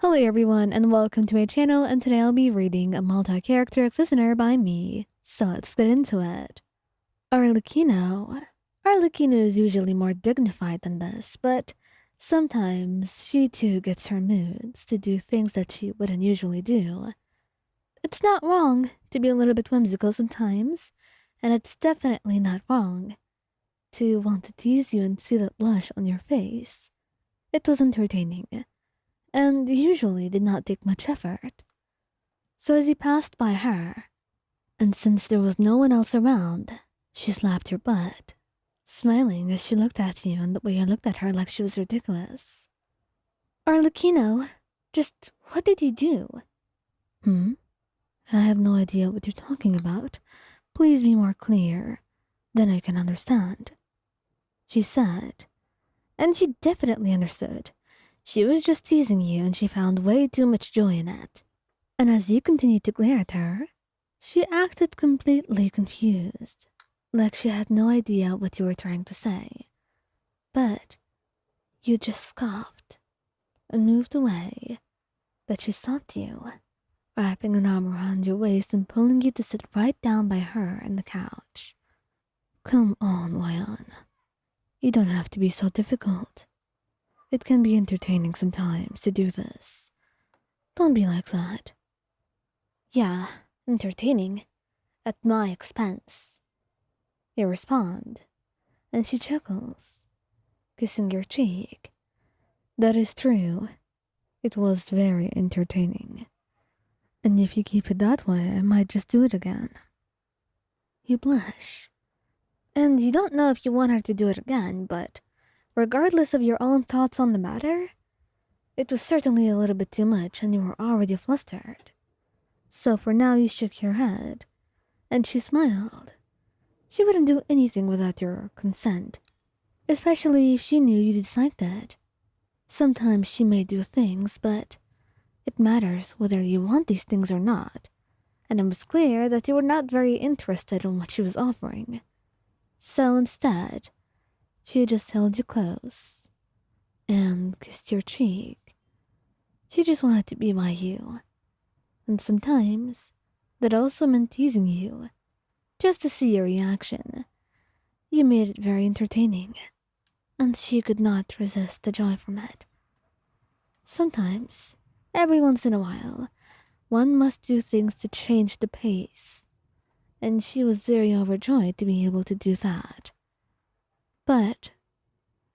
Hello everyone and welcome to my channel, and today I'll be reading a multi-character listener by me. So let's get into it. Arlecchino. Arlecchino is usually more dignified than this, but sometimes she too gets her moods to do things that she wouldn't usually do. It's not wrong to be a little bit whimsical sometimes, and it's definitely not wrong to want to tease you and see that blush on your face. It was entertaining and usually did not take much effort. So as he passed by her, and since there was no one else around, she slapped her butt, smiling as she looked at you and the way you looked at her like she was ridiculous. Arlecchino, just what did you do? I have no idea what you're talking about. Please be more clear. Then I can understand. She said, and she definitely understood. She was just teasing you and she found way too much joy in it. And as you continued to glare at her, she acted completely confused, like she had no idea what you were trying to say. But you just scoffed and moved away. But she stopped you, wrapping an arm around your waist and pulling you to sit right down by her on the couch. Come on, Wyan. You don't have to be so difficult. It can be entertaining sometimes to do this. Don't be like that. Yeah, entertaining. At my expense. You respond, and she chuckles, kissing your cheek. That is true. It was very entertaining. And if you keep it that way, I might just do it again. You blush. And you don't know if you want her to do it again, but regardless of your own thoughts on the matter, it was certainly a little bit too much and you were already flustered. So for now you shook your head, and she smiled. She wouldn't do anything without your consent, especially if she knew you disliked it. Sometimes she may do things, but it matters whether you want these things or not, and it was clear that you were not very interested in what she was offering. So instead, she just held you close and kissed your cheek. She just wanted to be by you. And sometimes that also meant teasing you, just to see your reaction. You made it very entertaining, and she could not resist the joy from it. Sometimes, every once in a while, one must do things to change the pace, and she was very overjoyed to be able to do that. But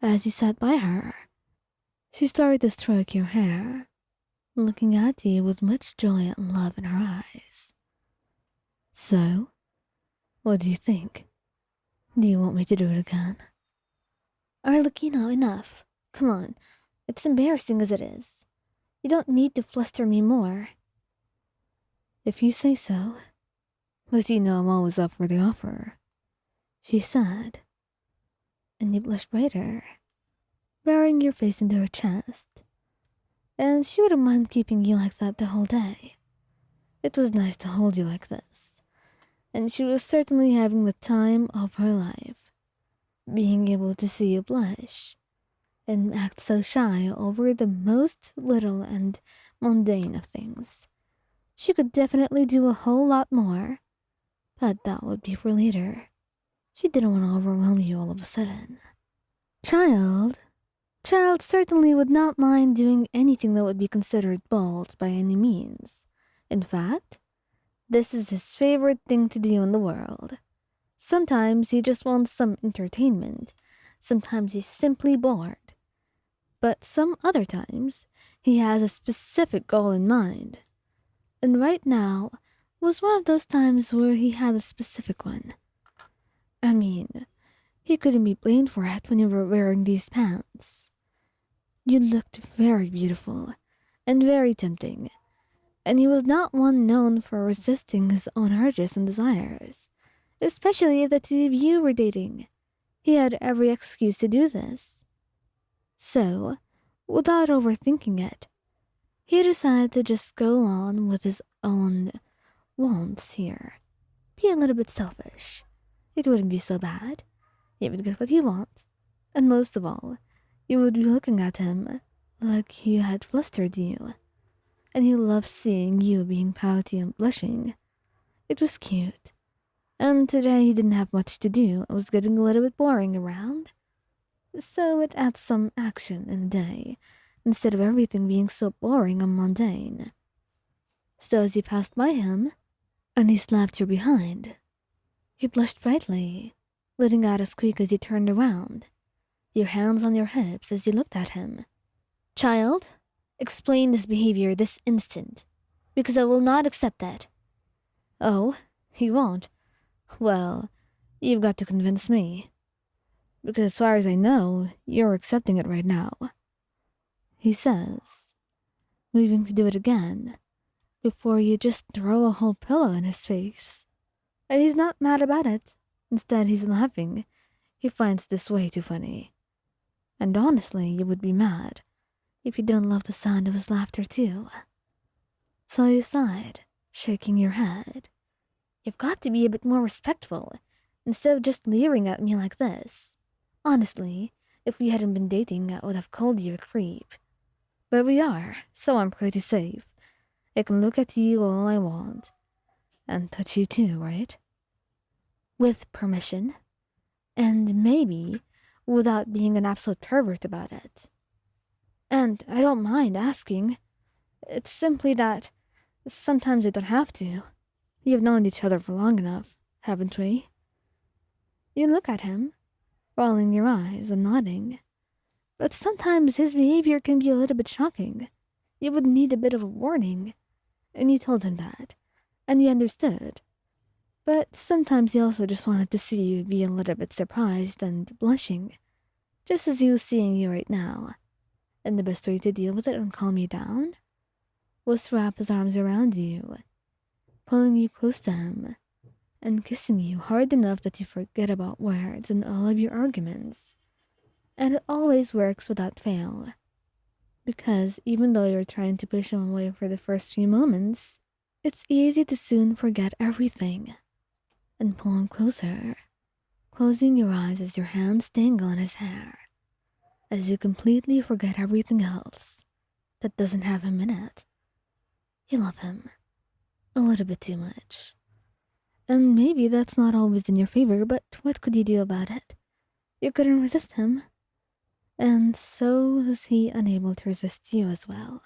as you sat by her, she started to stroke your hair, looking at you with much joy and love in her eyes. So, what do you think? Do you want me to do it again? Arlecchino, enough. Come on, it's embarrassing as it is. You don't need to fluster me more. If you say so. But you know I'm always up for the offer, she said. And you blushed brighter, burying your face into her chest. And she wouldn't mind keeping you like that the whole day. It was nice to hold you like this, and she was certainly having the time of her life, being able to see you blush and act so shy over the most little and mundane of things. She could definitely do a whole lot more, but that would be for later. She didn't want to overwhelm you all of a sudden. Childe certainly would not mind doing anything that would be considered bold by any means. In fact, this is his favorite thing to do in the world. Sometimes he just wants some entertainment. Sometimes he's simply bored. But some other times, he has a specific goal in mind. And right now was one of those times where he had a specific one. I mean, he couldn't be blamed for it when you were wearing these pants. You looked very beautiful and very tempting, and he was not one known for resisting his own urges and desires, especially if the two of you were dating. He had every excuse to do this. So, without overthinking it, he decided to just go on with his own wants here. Be a little bit selfish. It wouldn't be so bad. He would get what he wants, and most of all, you would be looking at him like he had flustered you. and he loved seeing you being pouty and blushing. It was cute. And today he didn't have much to do. It was getting a little bit boring around. So it adds some action in the day, instead of everything being so boring and mundane. So as you passed by him, and he slapped you behind, he blushed brightly, letting out a squeak as you turned around, your hands on your hips as you looked at him. Child, explain this behavior this instant, because I will not accept that. Oh, he won't? Well, you've got to convince me. Because as far as I know, you're accepting it right now. He says, moving to do it again, before you just throw a whole pillow in his face. And he's not mad about it. Instead, he's laughing. He finds this way too funny. And honestly, you would be mad if you didn't love the sound of his laughter too. So you sighed, shaking your head. You've got to be a bit more respectful, instead of just leering at me like this. Honestly, if we hadn't been dating, I would have called you a creep. But we are, so I'm pretty safe. I can look at you all I want. And touch you too, right? With permission. And maybe without being an absolute pervert about it. And I don't mind asking. It's simply that sometimes you don't have to. You've known each other for long enough, haven't we? You look at him, rolling your eyes and nodding. But sometimes his behavior can be a little bit shocking. You would need a bit of a warning. And you told him that, and he understood. But sometimes he also just wanted to see you be a little bit surprised and blushing, just as he was seeing you right now. And the best way to deal with it and calm you down was to wrap his arms around you, pulling you close to him, and kissing you hard enough that you forget about words and all of your arguments. And it always works without fail. Because even though you're trying to push him away for the first few moments, it's easy to soon forget everything and pull him closer, closing your eyes as your hands dangle on his hair, as you completely forget everything else that doesn't have him in it. You love him a little bit too much. And maybe that's not always in your favor, but what could you do about it? You couldn't resist him. And so was he unable to resist you as well.